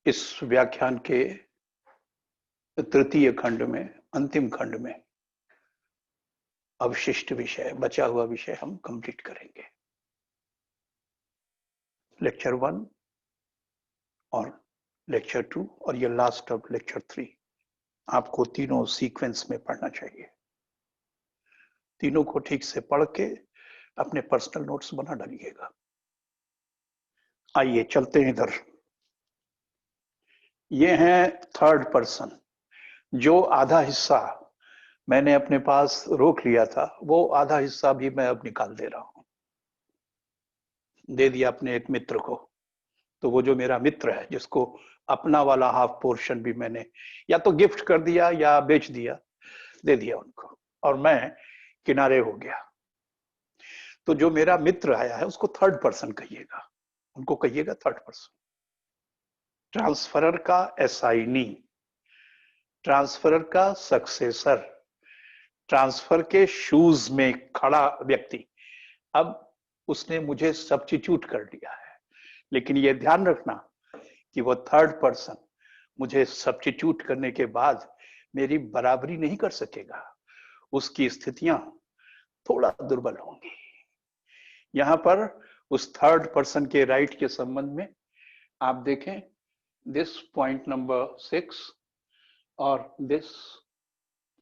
इस व्याख्यान के तृतीय खंड में, अंतिम खंड में अवशिष्ट विषय, बचा हुआ विषय हम कंप्लीट करेंगे। लेक्चर 1 और लेक्चर 2 और ये लास्ट ऑफ लेक्चर 3 आपको तीनों सीक्वेंस में पढ़ना चाहिए। तीनों को ठीक से पढ़ के अपने पर्सनल नोट्स बना डालिएगा। आइए चलते हैं इधर। ये है थर्ड पर्सन। जो आधा हिस्सा मैंने अपने पास रोक लिया था, वो आधा हिस्सा भी मैं अब निकाल दे रहा हूं। दे दिया अपने एक मित्र को। तो वो जो मेरा मित्र है, जिसको अपना वाला हाफ पोर्शन भी मैंने या तो गिफ्ट कर दिया या बेच दिया, दे दिया उनको, और मैं किनारे हो गया। तो जो मेरा मित्र आया है उसको थर्ड पर्सन कहिएगा, उनको कहिएगा थर्ड पर्सन। ट्रांसफरर का असाइनी, ट्रांसफरर का सक्सेसर, ट्रांसफर के शूज में खड़ा व्यक्ति। अब उसने मुझे सब्स्टिट्यूट कर दिया है, लेकिन यह ध्यान रखना कि वो थर्ड पर्सन मुझे सब्स्टिट्यूट करने के बाद मेरी बराबरी नहीं कर सकेगा। उसकी स्थितियां थोड़ा दुर्बल होंगी। यहां पर उस थर्ड पर्सन के राइट के संबंध में आप देखें, दिस पॉइंट नंबर 6 और दिस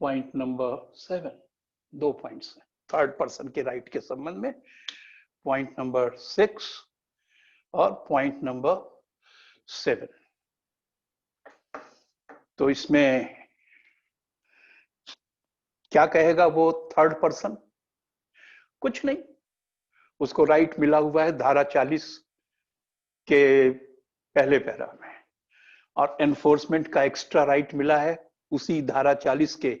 पॉइंट नंबर 7, 2 पॉइंट्स हैं थर्ड पर्सन के राइट के संबंध में, पॉइंट नंबर 6 और पॉइंट नंबर 7। तो इसमें क्या कहेगा वो थर्ड पर्सन? कुछ नहीं, उसको राइट मिला हुआ है धारा 40 के पहले पैरा में, और एनफोर्समेंट का एक्स्ट्रा राइट मिला है उसी धारा 40 के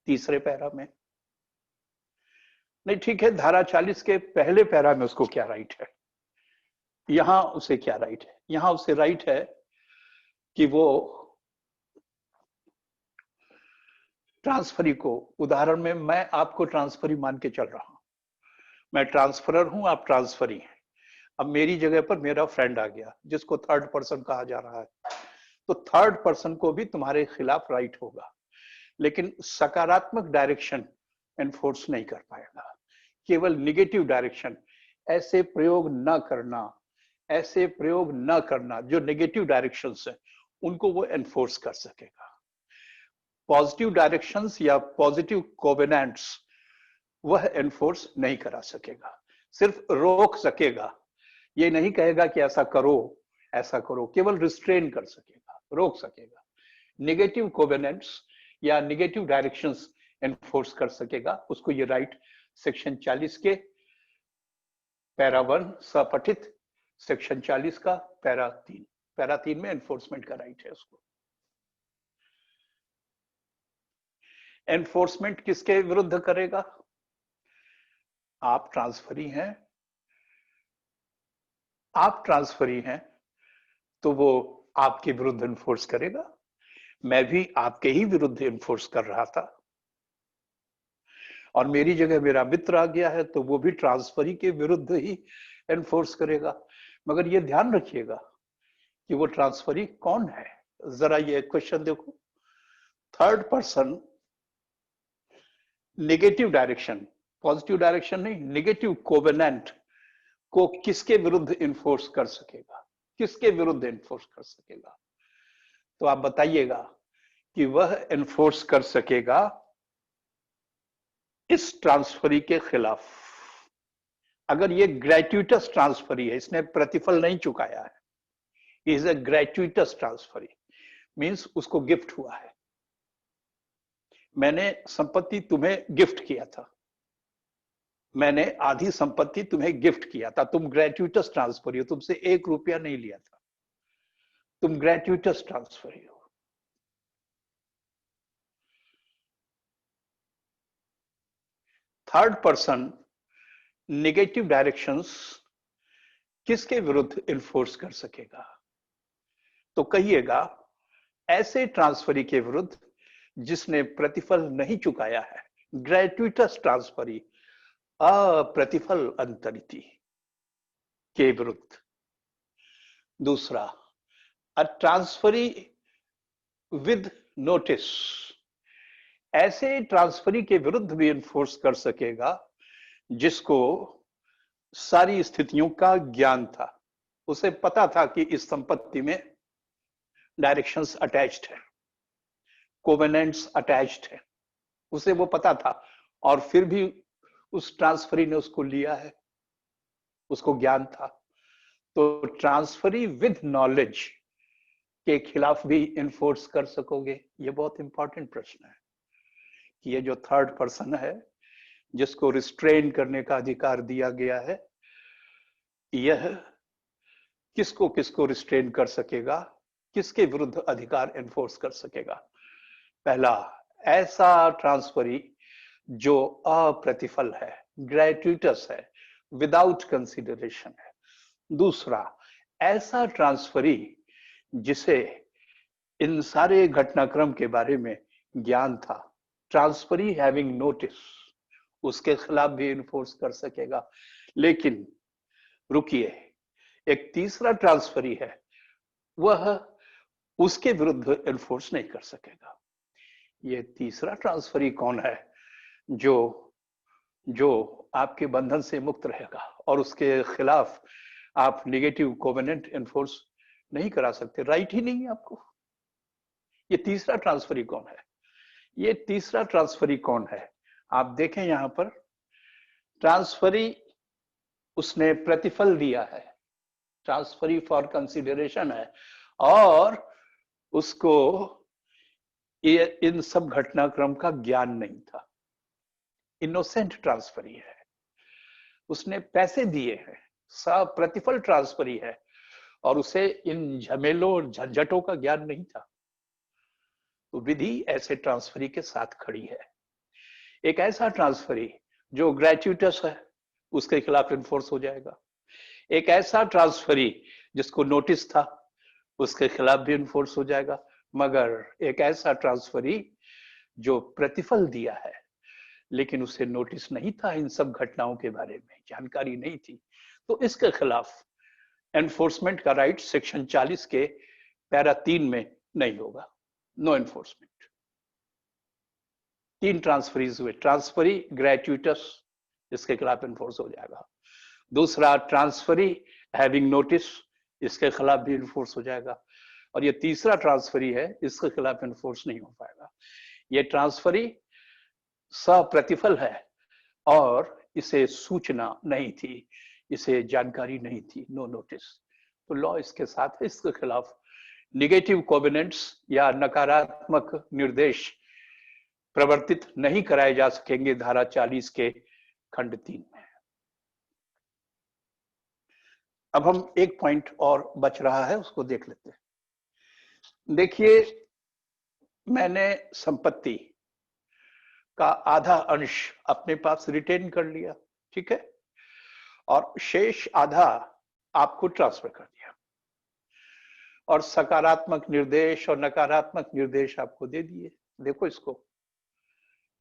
तीसरे पैरा में। नहीं ठीक है, धारा 40 के पहले पैरा में उसको क्या राइट है? यहां उसे क्या राइट है? यहां उसे राइट है कि वो ट्रांसफरी को, उदाहरण में मैं आपको ट्रांसफरी मान के चल रहा हूं, मैं ट्रांसफरर हूं, आप ट्रांसफरी हैं। अब मेरी जगह पर मेरा फ्रेंड आ गया जिसको थर्ड पर्सन कहा जा रहा है, तो थर्ड पर्सन को भी तुम्हारे खिलाफ राइट होगा, लेकिन सकारात्मक डायरेक्शन एनफोर्स नहीं कर पाएगा। केवल निगेटिव डायरेक्शन, ऐसे प्रयोग न करना, ऐसे प्रयोग न करना जो नेगेटिव डायरेक्शंस है, उनको वो एनफोर्स कर सकेगा। पॉजिटिव डायरेक्शंस या पॉजिटिव कोवेनेंट्स वह एनफोर्स नहीं करा सकेगा, सिर्फ रोक सकेगा। ये नहीं कहेगा कि ऐसा करो ऐसा करो, केवल रिस्ट्रेन कर सकेगा, रोक सकेगा। नेगेटिव कोवेनेंट्स या नेगेटिव डायरेक्शंस एनफोर्स कर सकेगा, उसको ये राइट सेक्शन 40 के पैरा 1 सपठित सेक्शन 40 का पैरा 3 में एनफोर्समेंट का राइट है उसको। एनफोर्समेंट किसके विरुद्ध करेगा? आप ट्रांसफरी हैं, आप ट्रांसफरी हैं तो वो आपके विरुद्ध एनफोर्स करेगा। मैं भी आपके ही विरुद्ध एनफोर्स कर रहा था, और मेरी जगह मेरा मित्र आ गया है तो वो भी ट्रांसफरी के विरुद्ध ही एनफोर्स करेगा। मगर ये ध्यान रखिएगा कि वो ट्रांसफरी कौन है। जरा ये क्वेश्चन देखो, third person negative direction, positive direction नहीं, नेगेटिव कोवेनेंट को किसके विरुद्ध इन्फोर्स कर सकेगा? किसके विरुद्ध इन्फोर्स कर सकेगा? तो आप बताइएगा कि वह इन्फोर्स कर सकेगा इस ट्रांसफरी के खिलाफ। अगर ये ग्रेट्यूटस ट्रांसफरी है, इसने प्रतिफल नहीं चुकाया है, इज ए ग्रेट्यूटस ट्रांसफरी, मींस उसको गिफ्ट हुआ है। मैंने संपत्ति तुम्हें गिफ्ट किया था, मैंने आधी संपत्ति तुम्हें गिफ्ट किया था, तुम ग्रेट्यूटस ट्रांसफरी हो, तुमसे 1 रुपया नहीं लिया था, तुम ग्रेट्यूटस ट्रांसफरी हो। थर्ड पर्सन नेगेटिव डायरेक्शंस किसके विरुद्ध इन्फोर्स कर सकेगा? तो कहिएगा ऐसे ट्रांसफरी के विरुद्ध जिसने प्रतिफल नहीं चुकाया है, ग्रेट्यूटस ट्रांसफरी, अप्रतिफल अंतरिति के विरुद्ध। दूसरा, अ ट्रांसफरी विद नोटिस, ऐसे ट्रांसफरी के विरुद्ध भी इन्फोर्स कर सकेगा जिसको सारी स्थितियों का ज्ञान था, उसे पता था कि इस संपत्ति में डायरेक्शंस अटैच्ड है, कोवेनेंट्स अटैच्ड है, उसे वो पता था, और फिर भी उस ट्रांसफरी ने उसको लिया है, उसको ज्ञान था। तो ट्रांसफरी विद नॉलेज के खिलाफ भी इन्फोर्स कर सकोगे? ये बहुत इंपॉर्टेंट प्रश्न है कि ये जो थर्ड पर्सन है जिसको रिस्ट्रेन करने का अधिकार दिया गया है, यह किसको किसको रिस्ट्रेन कर सकेगा, किसके विरुद्ध अधिकार एनफोर्स कर सकेगा? पहला, ऐसा ट्रांसफरी जो अप्रतिफल है, ग्रेट्यूटस है, विदाउट कंसिडरेशन है। दूसरा, ऐसा ट्रांसफरी जिसे इन सारे घटनाक्रम के बारे में ज्ञान था, ट्रांसफरी हैविंग नोटिस, उसके खिलाफ भी इन्फोर्स कर सकेगा। लेकिन रुकिए, एक तीसरा ट्रांसफरी है, वह उसके विरुद्ध इन्फोर्स नहीं कर सकेगा। ये तीसरा ट्रांसफरी कौन है जो जो आपके बंधन से मुक्त रहेगा और उसके खिलाफ आप नेगेटिव कोवेनेंट इन्फोर्स नहीं करा सकते, राइट ही नहीं है आपको। ये तीसरा ट्रांसफरी कौन है? ये तीसरा ट्रांसफरी कौन है? आप देखें यहां पर, ट्रांसफरी उसने प्रतिफल दिया है, ट्रांसफरी फॉर कंसिडरेशन है, और उसको ये इन सब घटनाक्रम का ज्ञान नहीं था, इनोसेंट ट्रांसफरी है, उसने पैसे दिए हैं, प्रतिफल ट्रांसफरी है, और उसे इन झमेलों और झंझटों का ज्ञान नहीं था। तो विधि ऐसे ट्रांसफरी के साथ खड़ी है। एक ऐसा ट्रांसफरी जो ग्रेच्युटस है, उसके खिलाफ इन्फोर्स हो जाएगा। एक ऐसा ट्रांसफरी जिसको नोटिस था, उसके खिलाफ भी इन्फोर्स हो जाएगा। मगर एक ऐसा ट्रांसफरी जो प्रतिफल दिया है लेकिन उसे नोटिस नहीं था, इन सब घटनाओं के बारे में जानकारी नहीं थी, तो इसके खिलाफ एनफोर्समेंट का राइट सेक्शन 40 के पैरा 3 में नहीं होगा, नो एनफोर्समेंट। 3 ट्रांसफरीज हुए, ट्रांसफरी ग्रेच्युटस, इसके खिलाफ एनफोर्स हो जाएगा। दूसरा, ट्रांसफरी हैविंग नोटिस, इसके खिलाफ भी इन्फोर्स हो जाएगा। और ये तीसरा ट्रांसफरी है, इसके खिलाफ इन्फोर्स नहीं हो पाएगा। ये ट्रांसफरी सप्रतिफल है और इसे सूचना नहीं थी, इसे जानकारी नहीं थी, नो नोटिस। तो लॉ इसके साथ है, इसके खिलाफ निगेटिव कोवेनेंट्स या नकारात्मक निर्देश प्रवर्तित नहीं कराए जा सकेंगे धारा 40 के खंड 3 में। अब हम एक पॉइंट और बच रहा है, उसको देख लेते हैं। देखिए, मैंने संपत्ति का आधा अंश अपने पास रिटेन कर लिया, ठीक है, और शेष आधा आपको ट्रांसफर कर दिया, और सकारात्मक निर्देश और नकारात्मक निर्देश आपको दे दिए। देखो इसको,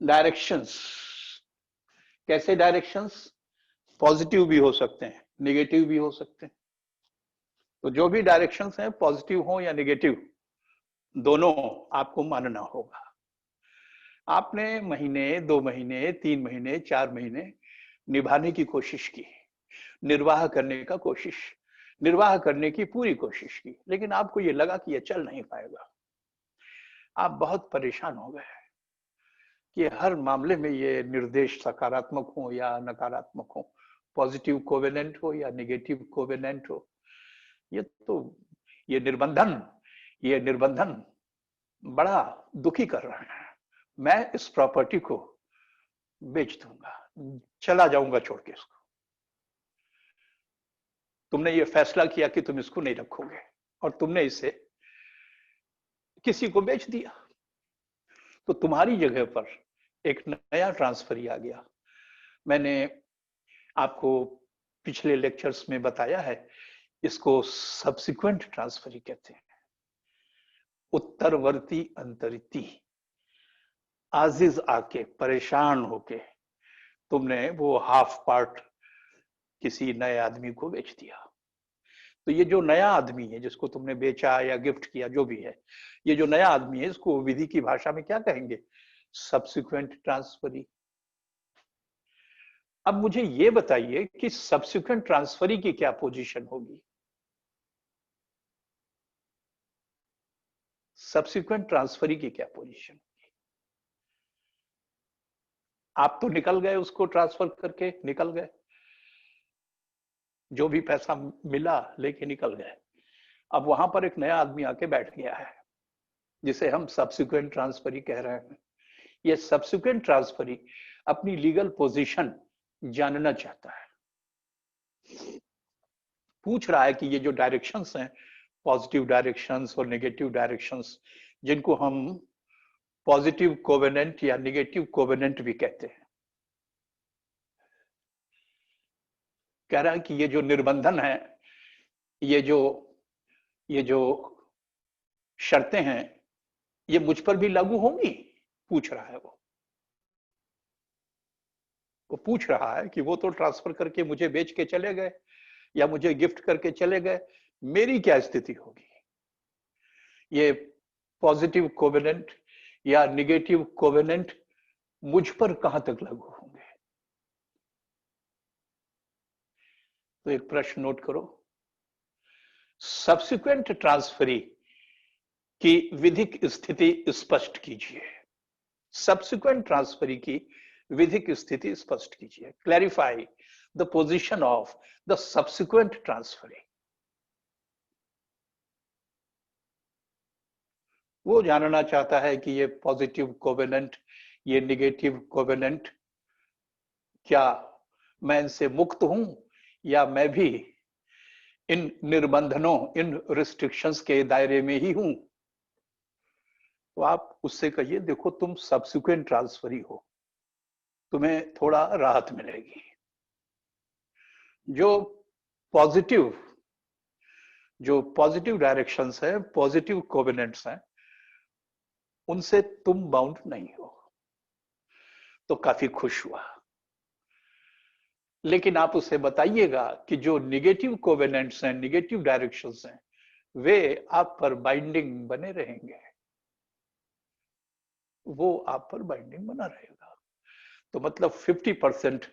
डायरेक्शंस, कैसे डायरेक्शंस? पॉजिटिव भी हो सकते हैं, नेगेटिव भी हो सकते हैं। तो जो भी डायरेक्शंस हैं, पॉजिटिव हो या नेगेटिव, दोनों आपको मानना होगा। आपने महीने, 2 महीने, 3 महीने, 4 महीने निभाने की कोशिश की, निर्वाह करने की पूरी कोशिश की, लेकिन आपको ये लगा कि ये चल नहीं पाएगा। आप बहुत परेशान हो गए कि हर मामले में ये निर्देश सकारात्मक हो या नकारात्मक हो, पॉजिटिव कोवेनेंट हो या नेगेटिव कोवेनेंट हो, ये निर्बंधन बड़ा दुखी कर रहे हैं। मैं इस प्रॉपर्टी को बेच दूंगा, चला जाऊंगा छोड़ के इसको। तुमने ये फैसला किया कि तुम इसको नहीं रखोगे और तुमने इसे किसी को बेच दिया, तो तुम्हारी जगह पर एक नया ट्रांसफरी आ गया। मैंने आपको पिछले लेक्चर्स में बताया है, इसको सब्सिक्वेंट ट्रांसफरी कहते हैं, उत्तरवर्ती अंतरिती। आजिज आके, परेशान होके तुमने वो हाफ पार्ट किसी नए आदमी को बेच दिया। तो ये जो नया आदमी है जिसको तुमने बेचा या गिफ्ट किया, जो भी है, ये जो नया आदमी है, इसको विधि की भाषा में क्या कहेंगे? Subsequent transferee. अब मुझे ये बताइए कि सब्सिक्वेंट ट्रांसफरी की क्या पोजीशन होगी? सब्सिक्वेंट ट्रांसफरी की क्या पोजीशन होगी? आप तो निकल गए, उसको ट्रांसफर करके निकल गए, जो भी पैसा मिला लेके निकल गए। अब वहां पर एक नया आदमी आके बैठ गया है, जिसे हम सब्सिक्वेंट ट्रांसफरी कह रहे हैं। ये सब्सिक्वेंट ट्रांसफरी अपनी लीगल पोजीशन जानना चाहता है, पूछ रहा है कि ये जो डायरेक्शंस हैं, पॉजिटिव डायरेक्शंस और नेगेटिव डायरेक्शंस, जिनको हम पॉजिटिव कोवेनेंट या नेगेटिव कोवेनेंट भी कहते हैं, कह रहा है कि ये जो निर्बंधन है, ये जो शर्तें हैं, ये मुझ पर भी लागू होंगी? पूछ रहा है वो पूछ रहा है कि वो तो ट्रांसफर करके मुझे बेच के चले गए या मुझे गिफ्ट करके चले गए, मेरी क्या स्थिति होगी? ये पॉजिटिव कोवेनेंट या नेगेटिव कोवेनेंट मुझ पर कहां तक लागू होंगे? तो एक प्रश्न नोट करो, सब्सिक्वेंट ट्रांसफरी की विधिक स्थिति स्पष्ट कीजिए। सब्सिक्वेंट ट्रांसफरी की विधिक स्थिति स्पष्ट कीजिए। Clarify the position of the subsequent transferee. वो जानना चाहता है कि ये पॉजिटिव कोवेनेंट, ये नेगेटिव कोवेनेंट, क्या मैं इनसे मुक्त हूं या मैं भी इन निर्बंधनों, इन रिस्ट्रिक्शंस के दायरे में ही हूं? तो आप उससे कहिए, देखो तुम सब्सिक्वेंट ट्रांसफरी हो, तुम्हें थोड़ा राहत मिलेगी। जो पॉजिटिव डायरेक्शंस है, पॉजिटिव कोवेनेंट्स हैं, उनसे तुम बाउंड नहीं हो, तो काफी खुश हुआ। लेकिन आप उसे बताइएगा कि जो निगेटिव कोवेनेंट्स हैं, निगेटिव डायरेक्शंस हैं, वे आप पर बाइंडिंग बने रहेंगे, वो आप पर बाइंडिंग बना रहेगा। तो मतलब 50%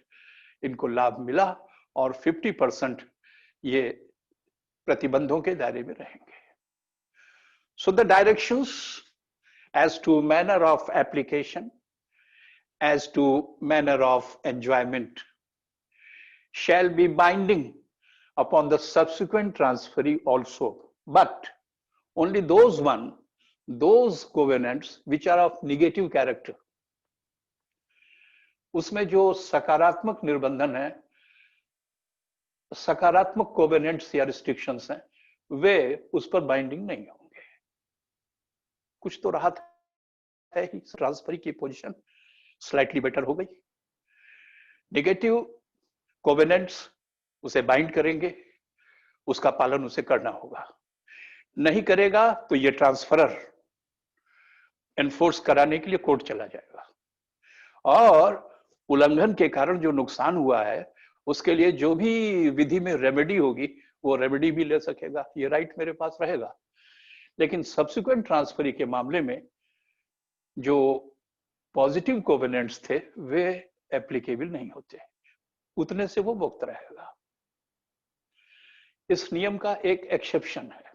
इनको लाभ मिला और 50% ये प्रतिबंधों के दायरे में रहेंगे। So the directions as to manner of application, as to manner of enjoyment, shall be binding upon the subsequent transferee also, but only those covenants which are of negative character. उसमें जो सकारात्मक निर्बंधन है, सकारात्मक कोवेनेंट्स या restrictions हैं, वे उस पर binding नहीं होंगे। कुछ तो राहत है ही, ट्रांसफरी की पोजीशन स्लाइटली बेटर हो गई। नेगेटिव कोवेनेंट्स उसे बाइंड करेंगे, उसका पालन उसे करना होगा, नहीं करेगा तो ये ट्रांसफरर एनफोर्स कराने के लिए कोर्ट चला जाएगा, और उल्लंघन के कारण जो नुकसान हुआ है उसके लिए जो भी विधि में रेमेडी होगी वो रेमेडी भी ले सकेगा, ये राइट मेरे पास रहेगा। लेकिन सब्सिक्वेंट ट्रांसफरी के मामले में जो पॉजिटिव कोवेनेंट्स थे वे एप्लीकेबल नहीं होते, उतने से वो मुक्त रहेगा। इस नियम का एक एक्सेप्शन है,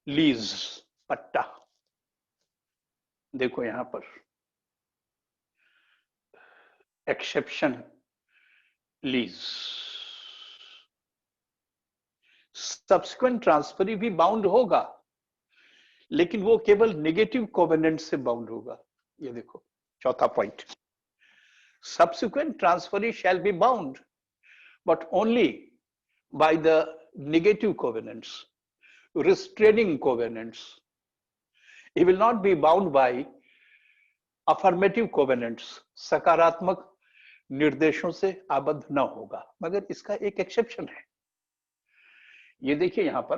लीज, पट्टा। देखो यहां पर एक्सेप्शन, लीज। सब्सिक्वेंट ट्रांसफरी भी बाउंड होगा, लेकिन वो केवल नेगेटिव कोवेनेंट से बाउंड होगा। ये देखो चौथा point, subsequent transferee shall be bound but only by the negative covenants, restraining covenants. He will not be bound by affirmative covenants, सकारात्मक निर्देशों से आबद्ध न होगा। मगर इसका एक एक्सेप्शन है, ये देखिए यहां पर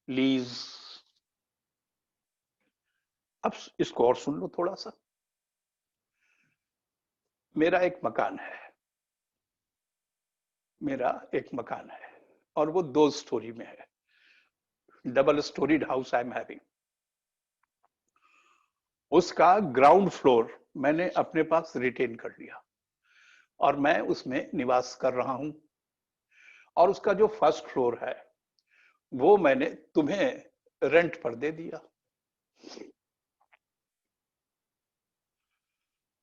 लीज। अब इसको और सुन लो थोड़ा सा। मेरा एक मकान है, और वो 2 स्टोरी में है। Double storeyed house I am having. उसका ग्राउंड फ्लोर मैंने अपने पास रिटेन कर लिया और मैं उसमें निवास कर रहा हूं। और उसका जो फर्स्ट फ्लोर है वो मैंने तुम्हें रेंट पर दे दिया।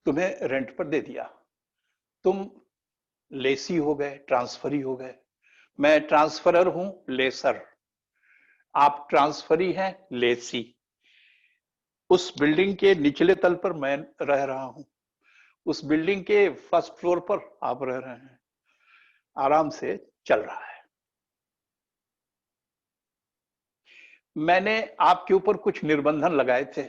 तुम्हें रेंट पर दे दिया। तुम लेसी हो गए, ट्रांसफरी हो गए। मैं ट्रांसफरर हूं, लेसर। आप ट्रांसफरी हैं, लेसी। उस बिल्डिंग के निचले तल पर मैं रह रहा हूं, उस बिल्डिंग के फर्स्ट फ्लोर पर आप रह रहे हैं। आराम से चल रहा है। मैंने आपके ऊपर कुछ निर्बंधन लगाए थे,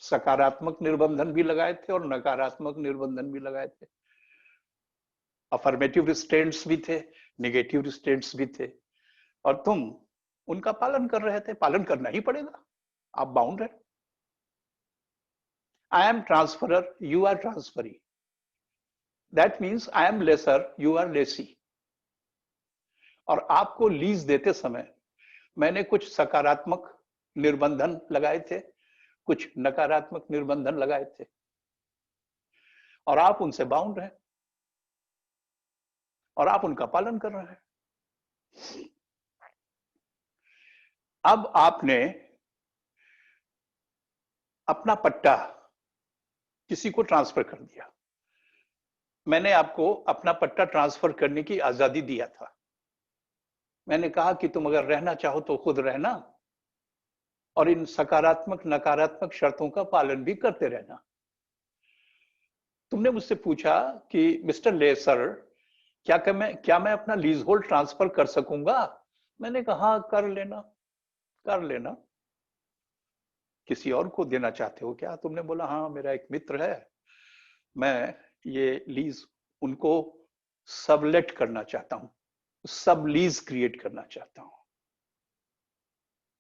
सकारात्मक निर्बंधन भी लगाए थे और नकारात्मक निर्बंधन भी लगाए थे। अफर्मेटिव रिस्ट्रेंट्स भी थे, नेगेटिव रिस्ट्रेंट्स भी थे, और तुम उनका पालन कर रहे थे। पालन करना ही पड़ेगा, आप बाउंड है। I am transferor, you are transferee. That means I am lessor, you are lessee. और आपको लीज देते समय मैंने कुछ सकारात्मक निर्बंधन लगाए थे, कुछ नकारात्मक निर्बंधन लगाए थे, और आप उनसे बाउंड हैं और आप उनका पालन कर रहे हैं। अब आपने अपना पट्टा किसी को ट्रांसफर कर दिया। मैंने आपको अपना पट्टा ट्रांसफर करने की आजादी दिया था। मैंने कहा कि तुम अगर रहना चाहो तो खुद रहना और इन सकारात्मक नकारात्मक शर्तों का पालन भी करते रहना। तुमने मुझसे पूछा कि मिस्टर ले सर, क्या मैं अपना लीज होल्ड ट्रांसफर कर सकूंगा? मैंने कहा हाँ, कर लेना, कर लेना। किसी और को देना चाहते हो क्या? तुमने बोला हाँ, मेरा एक मित्र है, मैं ये लीज उनको सबलेट करना चाहता हूं, सब लीज क्रिएट करना चाहता हूं।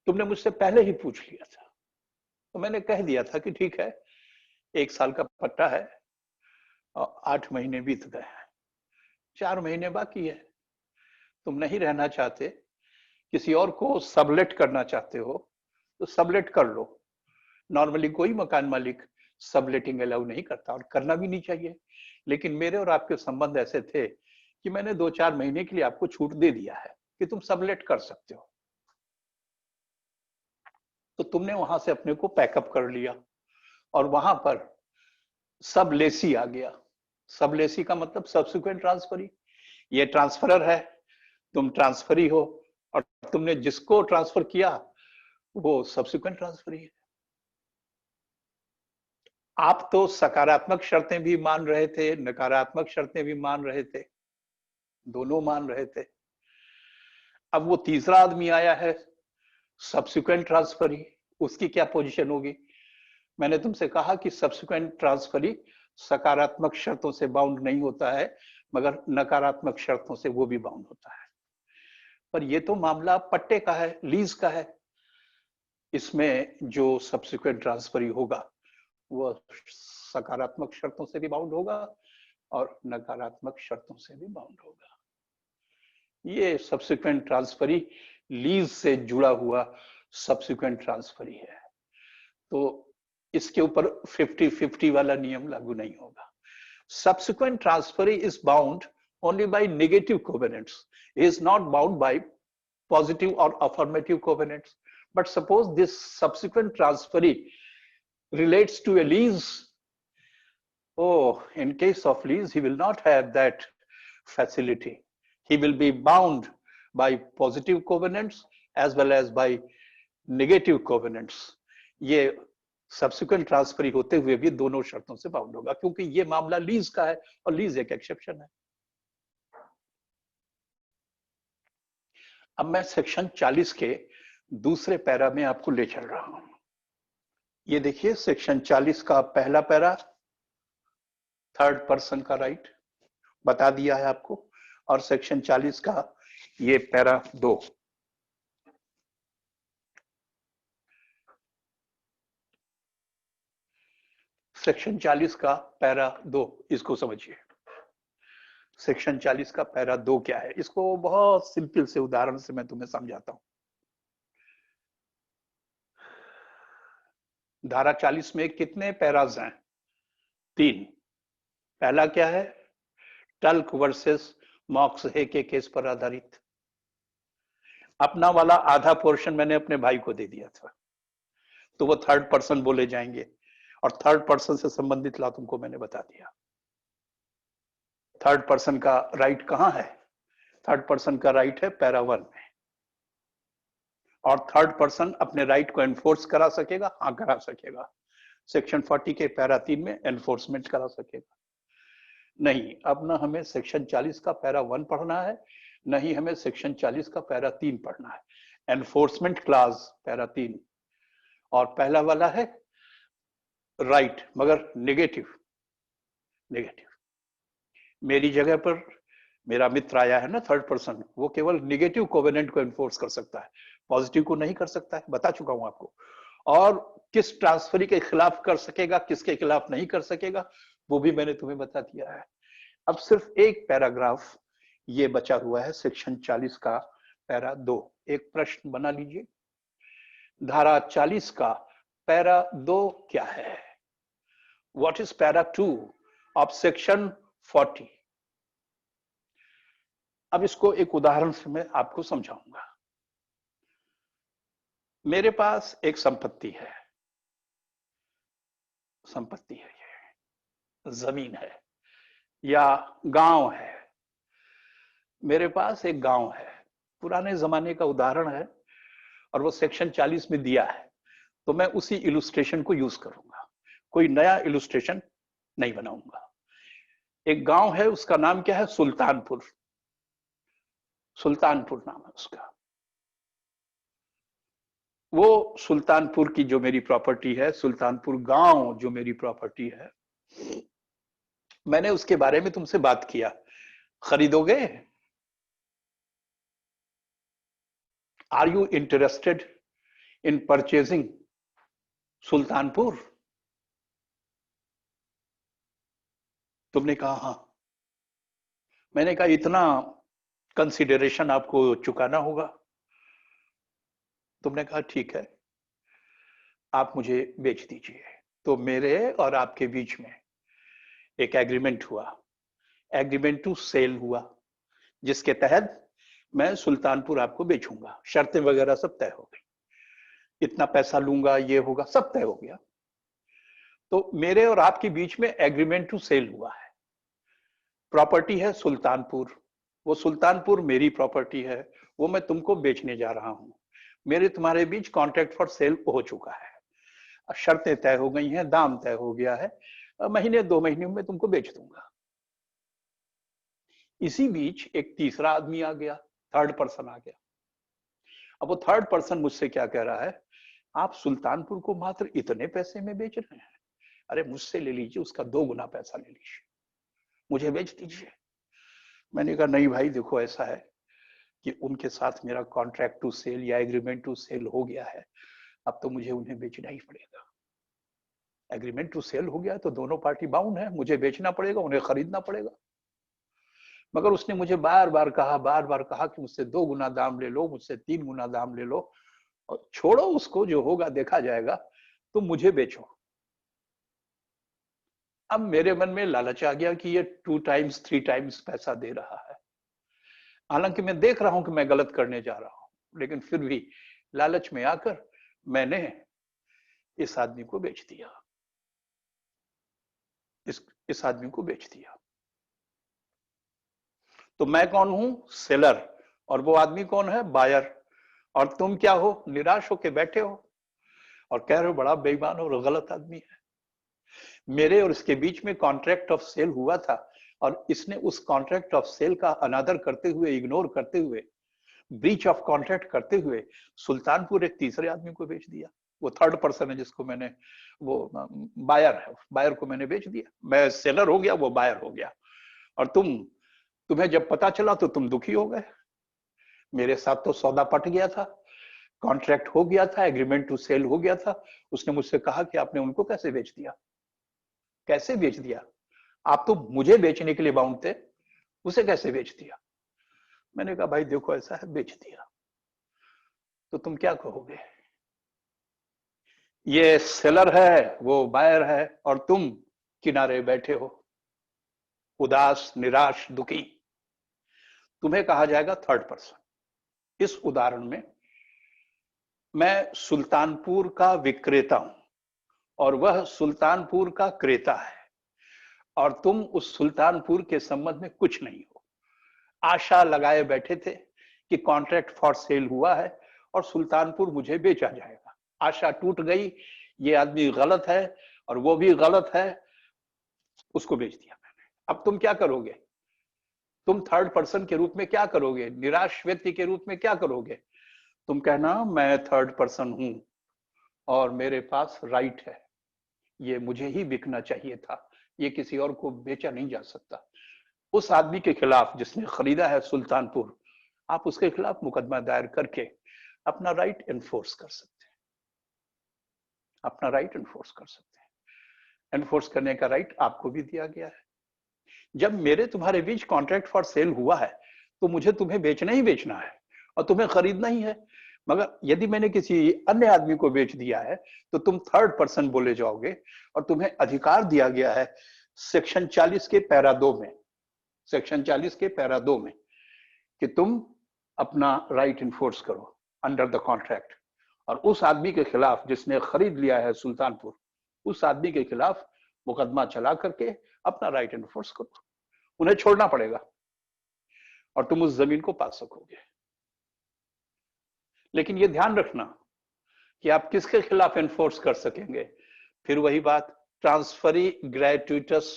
तुमने मुझसे पहले ही पूछ लिया था, तो मैंने कह दिया था कि ठीक है, 1 साल का पट्टा है और 8 महीने बीत गए हैं, 4 महीने बाकी है। तुम नहीं रहना चाहते, किसी और को सबलेट करना चाहते हो तो सबलेट कर लो। नॉर्मली कोई मकान मालिक सबलेटिंग अलाउ नहीं करता और करना भी नहीं चाहिए, लेकिन मेरे और आपके संबंध ऐसे थे कि मैंने 2-4 महीने के लिए आपको छूट दे दिया है कि तुम सबलेट कर सकते हो। तो तुमने वहां से अपने को पैकअप कर लिया और वहां पर सब लेसी आ गया। सब लेसी का मतलब सब्सिक्वेंट ट्रांसफरी। ये ट्रांसफरर है, तुम ट्रांसफरी हो, और तुमने जिसको ट्रांसफर किया वो सब्सिक्वेंट ट्रांसफरी है। आप तो सकारात्मक शर्तें भी मान रहे थे, नकारात्मक शर्तें भी मान रहे थे, दोनों मान रहे थे। अब वो तीसरा आदमी आया है, सब्सिक्वेंट ट्रांसफरी, उसकी क्या पोजीशन होगी? मैंने तुमसे कहा कि सब्सिक्वेंट ट्रांसफरी सकारात्मक शर्तों से बाउंड नहीं होता है, मगर नकारात्मक शर्तों से वो भी बाउंड होता है। पर ये तो मामला पट्टे का है, लीज का है। इसमें जो सब्सिक्वेंट ट्रांसफरी होगा वो सकारात्मक शर्तों से भी बाउंड होगा और नकारात्मक शर्तों से भी बाउंड होगा। ये सब्सिक्वेंट ट्रांसफरी लीज से जुड़ा हुआ सब्सिक्वेंट ट्रांसफरी है, तो इसके ऊपर 50-50 वाला नियम लागू नहीं होगा। Subsequent transferee is bound only by negative covenants. He is not bound by positive or affirmative covenants. But suppose this subsequent transferee relates to a lease. Oh, in case of lease, he will not have that facility. He will be bound by positive covenants as well as by negative covenants. ये subsequent transferee होते हुए भी दोनों शर्तों से bound होगा, क्योंकि ये मामला लीज का है और लीज एक एक्सेप्शन है। अब मैं सेक्शन 40 के दूसरे पैरा में आपको ले चल रहा हूं। ये देखिए, सेक्शन 40 का पहला पैरा, थर्ड पर्सन का राइट बता दिया है आपको, और सेक्शन 40 का ये पैरा 2। सेक्शन 40 का पैरा 2, इसको समझिए। सेक्शन 40 का पैरा 2 क्या है, इसको बहुत सिंपल से उदाहरण से मैं तुम्हें समझाता हूं। धारा 40 में कितने पैराज हैं? 3। पहला क्या है? टल्क वर्सेस मॉक्सहे के केस पर आधारित। अपना वाला आधा पोर्शन मैंने अपने भाई को दे दिया था, तो वो थर्ड पर्सन बोले जाएंगे, और थर्ड पर्सन से संबंधित ला तुमको मैंने बता दिया। थर्ड पर्सन का राइट कहां है? थर्ड पर्सन का राइट है पैरा 1 में। और थर्ड पर्सन अपने राइट को एनफोर्स करा सकेगा? हाँ, करा सकेगा। सेक्शन 40 के पैरा 3 में एनफोर्समेंट करा सकेगा। नहीं, अब ना हमें सेक्शन 40 का पैरा 1 पढ़ना है, नहीं हमें सेक्शन 40 का पैरा 3 पढ़ना है। एनफोर्समेंट क्लास पैरा 3, और पहला वाला है राइट मगर नेगेटिव। मेरी जगह पर मेरा मित्र आया है ना थर्ड पर्सन, वो केवल नेगेटिव कोवेनेंट को एनफोर्स कर सकता है, पॉजिटिव को नहीं कर सकता है, बता चुका हूं आपको। और किस ट्रांसफरी के खिलाफ कर सकेगा, किसके खिलाफ नहीं कर सकेगा, वो भी मैंने तुम्हें बता दिया है। अब सिर्फ एक पैराग्राफ ये बचा हुआ है सेक्शन 40 का पैरा 2। एक प्रश्न बना लीजिए, धारा 40 का पैरा 2 क्या है? What is para 2 of section 40? अब इसको एक उदाहरण से मैं आपको समझाऊंगा। मेरे पास एक संपत्ति है, ये जमीन है या गांव है। मेरे पास एक गांव है, पुराने जमाने का उदाहरण है, और वो सेक्शन 40 में दिया है, तो मैं उसी इलुस्ट्रेशन को यूज करूंगा, कोई नया इलुस्ट्रेशन नहीं बनाऊंगा। एक गांव है, उसका नाम क्या है? सुल्तानपुर। सुल्तानपुर नाम है उसका। वो सुल्तानपुर की जो मेरी प्रॉपर्टी है, सुल्तानपुर गांव जो मेरी प्रॉपर्टी है, मैंने उसके बारे में तुमसे बात किया, खरीदोगे? Are you interested in purchasing Sultanpur? तुमने कहा हाँ। मैंने कहा इतना कंसिडरेशन आपको चुकाना होगा? तुमने कहा ठीक है, आप मुझे बेच दीजिए। तो मेरे और आपके बीच में एक एग्रीमेंट हुआ, एग्रीमेंट टू सेल हुआ, जिसके तहत मैं सुल्तानपुर आपको बेचूंगा। शर्तें वगैरह सब तय हो गई, इतना पैसा लूंगा, ये होगा, सब तय हो गया। तो मेरे और आपके बीच में एग्रीमेंट टू सेल हुआ है। प्रॉपर्टी है सुल्तानपुर, वो सुल्तानपुर मेरी प्रॉपर्टी है, वो मैं तुमको बेचने जा रहा हूं। मेरे तुम्हारे बीच कॉन्ट्रैक्ट फॉर सेल हो चुका है, शर्तें तय हो गई हैं, दाम तय हो गया है, महीने 2 महीने में तुमको बेच दूंगा। इसी बीच एक तीसरा आदमी आ गया, थर्ड पर्सन आ गया। अब वो थर्ड पर्सन मुझसे क्या कह रहा है? आप सुल्तानपुर को मात्र इतने पैसे में बेच रहे हैं? अरे मुझसे ले लीजिए, उसका 2 गुना पैसा ले लीजिए, मुझे बेच दीजिए। मैंने कहा नहीं भाई, देखो ऐसा है कि उनके साथ मेरा कॉन्ट्रैक्ट टू सेल या एग्रीमेंट टू सेल हो गया है, अब तो मुझे उन्हें बेचना ही पड़ेगा। एग्रीमेंट टू सेल हो गया तो दोनों पार्टी बाउंड है, मुझे बेचना पड़ेगा, उन्हें खरीदना पड़ेगा। मगर उसने मुझे बार बार कहा कि मुझसे 2 गुना दाम ले लो, मुझसे 3 गुना दाम ले लो, और छोड़ो उसको, जो होगा देखा जाएगा, तुम मुझे बेचो। अब मेरे मन में लालच आ गया कि ये 2 टाइम्स 3 टाइम्स पैसा दे रहा है। हालांकि मैं देख रहा हूं कि मैं गलत करने जा रहा हूं, लेकिन फिर भी लालच में आकर मैंने इस आदमी को बेच दिया, इस आदमी को बेच दिया। तो मैं कौन हूं? सेलर, और वो आदमी कौन है? बायर। और तुम क्या हो? निराश होके बैठे हो और कह रहे हो बड़ा बेईमान और गलत आदमी है। मेरे और इसके बीच में कॉन्ट्रैक्ट ऑफ सेल हुआ था, और इसने उस कॉन्ट्रैक्ट ऑफ सेल का अनादर करते हुए, इग्नोर करते हुए, ब्रीच ऑफ कॉन्ट्रैक्ट करते हुए सुल्तानपुर एक तीसरे आदमी को बेच दिया। वो थर्ड पर्सन है जिसको मैंने, वो बायर है, बायर को मैंने बेच दिया। मैं सेलर हो गया, वो बायर हो गया। और तुम्हें जब पता चला तो तुम दुखी हो गए। मेरे साथ तो सौदा पट गया था, कॉन्ट्रैक्ट हो गया था, एग्रीमेंट टू सेल हो गया था। उसने मुझसे कहा कि आपने उनको कैसे बेच दिया? कैसे बेच दिया? आप तो मुझे बेचने के लिए बाउंड थे, उसे कैसे बेच दिया? मैंने कहा भाई देखो ऐसा है, बेच दिया। तो तुम क्या कहोगे? ये सेलर है, वो बायर है, और तुम किनारे बैठे हो, उदास, निराश, दुखी। तुम्हें कहा जाएगा थर्ड पर्सन। इस उदाहरण में मैं सुल्तानपुर का विक्रेता हूं और वह सुल्तानपुर का क्रेता है, और तुम उस सुल्तानपुर के संबंध में कुछ नहीं हो। आशा लगाए बैठे थे कि कॉन्ट्रैक्ट फॉर सेल हुआ है और सुल्तानपुर मुझे बेचा जाएगा। आशा टूट गई, ये आदमी गलत है और वो भी गलत है, उसको बेच दिया मैंने। अब तुम क्या करोगे? तुम थर्ड पर्सन के रूप में क्या करोगे? निराश व्यक्ति के रूप में क्या करोगे? तुम कहना मैं थर्ड पर्सन हूं और मेरे पास राइट है, ये मुझे ही बिकना चाहिए था, ये किसी और को बेचा नहीं जा सकता। उस आदमी के खिलाफ जिसने खरीदा है सुल्तानपुर, आप उसके खिलाफ मुकदमा दायर करके अपना राइट एनफोर्स कर सकते हैं। अपना राइट एनफोर्स कर सकते हैं। एनफोर्स करने का राइट आपको भी दिया गया है। जब मेरे तुम्हारे बीच कॉन्ट्रैक्ट फॉर सेल हुआ है तो मुझे तुम्हें बेचना ही बेचना है और तुम्हें खरीदना ही है। मगर यदि मैंने किसी अन्य आदमी को बेच दिया है तो तुम थर्ड पर्सन बोले जाओगे और तुम्हें अधिकार दिया गया है सेक्शन 40 के पैरा 2 में, सेक्शन 40 के पैरा 2 में, कि तुम अपना राइट इन्फोर्स करो अंडर द कॉन्ट्रैक्ट, और उस आदमी के खिलाफ जिसने खरीद लिया है सुल्तानपुर, उस आदमी के खिलाफ मुकदमा चला करके अपना राइट इन्फोर्स करो। उन्हें छोड़ना पड़ेगा और तुम उस जमीन को पा सकोगे। लेकिन ये ध्यान रखना कि आप किसके खिलाफ एनफोर्स कर सकेंगे। फिर वही बात, ट्रांसफरी ग्रेट्यूटस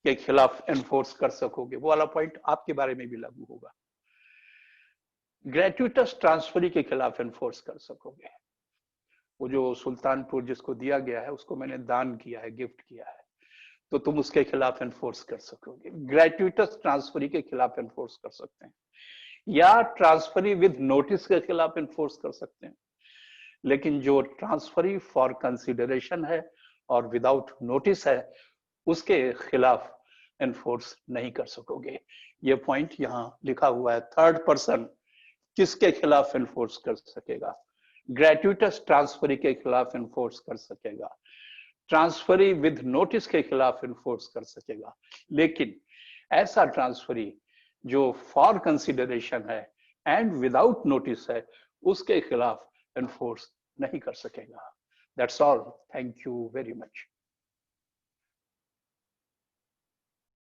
के खिलाफ एनफोर्स कर सकोगे, वो वाला पॉइंट आपके बारे में भी लागू होगा। ग्रेट्यूटस ट्रांसफरी के खिलाफ एनफोर्स कर सकोगे। वो जो सुल्तानपुर जिसको दिया गया है उसको मैंने दान किया है, गिफ्ट किया है, तो तुम उसके खिलाफ एनफोर्स कर सकोगे। ग्रेट्यूटस ट्रांसफरी के खिलाफ एनफोर्स कर सकते हैं, या ट्रांसफरी विद नोटिस के खिलाफ एनफोर्स कर सकते हैं। लेकिन जो ट्रांसफरी फॉर कंसिडरेशन है और विदाउट नोटिस है, उसके खिलाफ एनफोर्स नहीं कर सकोगे। ये पॉइंट यहां लिखा हुआ है। थर्ड पर्सन किसके खिलाफ एनफोर्स कर सकेगा? ग्रेट्यूटस ट्रांसफरी के खिलाफ एनफोर्स कर सकेगा, ट्रांसफरी विद नोटिस के खिलाफ एनफोर्स कर सकेगा, लेकिन ऐसा ट्रांसफरी जो फॉर कंसिडरेशन है एंड विदाउट नोटिस है, उसके खिलाफ एनफोर्स नहीं कर सकेगा। That's all. Thank you very much.